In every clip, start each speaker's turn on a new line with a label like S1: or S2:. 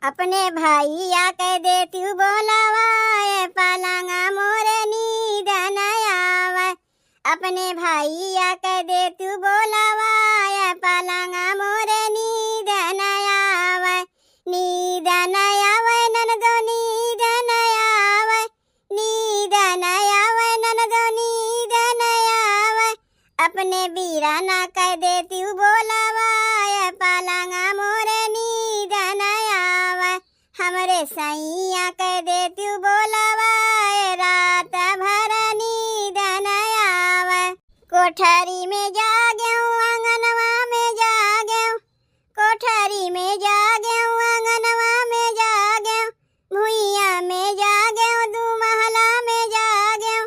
S1: अपने भैया कह दे तू बोलावा पलंगा मोरे नींद न आवे। अपने भैया कह दे तू बोलावा पलंगा मोरे नींद न आवे। नींद न आवे ननदो नींद न आवे। नींद न आवे ननदो नींद न आवे। अपने बीराना कह दे तू बोलावा पलंगा मोरे नींद न आवे। हमरे सैया कह दे तू बोलावा रात भर नींद न आवे। कोठरी में जागे आंगनवा में जागे। कोठरी में जागे आंगनवा में जागे। भुइया में जागे दू महला में जागे।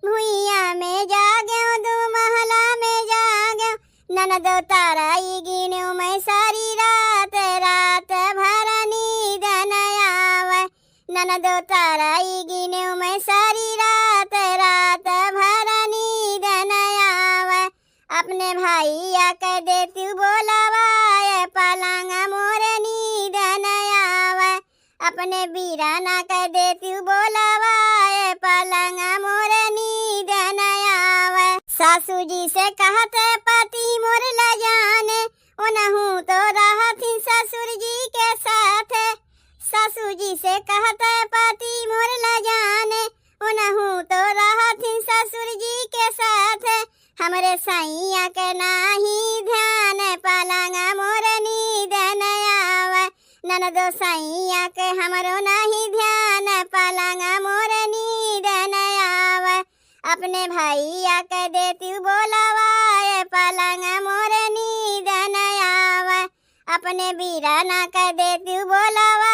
S1: भुइया में जागे दू महला में जागे। ननदो ताराई गिनू मैं सारी रात रात भर नींद न आवे। ननदो ताराई गिनू मैं सारी रात रात भर नींद न आवे। अपने भैया कह दे तू बोलावा पलंगा मोरे नींद न आवे। अपने बीराना कह दे तू बोलावा पलंगा मोरे नींद न आवे। सासू जी से कहते पति मोर ल जाने उनहूँ तो रहती ससुर जी के साथ। सासू जी से कहते पति मोर ल जाने उनहूँ तो रहती ससुर जी के साथ। हमरे सैया के नाही ध्यान पलंगा मोर नींद न आवे। ननदो सैया के हमरो नाही ध्यान पलंगा मोर नींद न आवे। अपने भैया कह दे तू बोलावा पलंगा मोर नींद न आवे। अपने बीराना कह दे तू बोलावा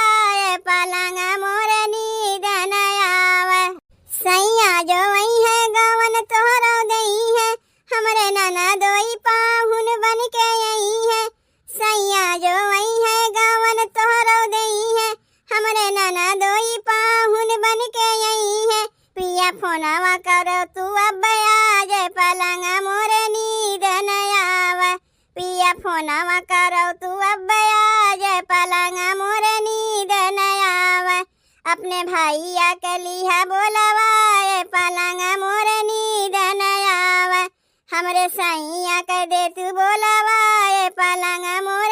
S1: पलंगा मोर नींद न आवे। सैया जो वही है गवन तोहरो दई है। हमरे ननदोई पाहुन बन के आई है। सैया जो वही है गवन तोहरो दई है। हमरे ननदोई पाहुन बन के आई है। पिया फोनवा करो तू अब आज पलंगा मोरे नींद न आवे। पिया फोनवा करो तू अब आज पलंगा मोरे नींद न आवे। अपने भैया के लिहा बोलावा पलंगा मोरे नींद न आवे। हमरे सैया कह दे तू बोलावा पलंगा मोरे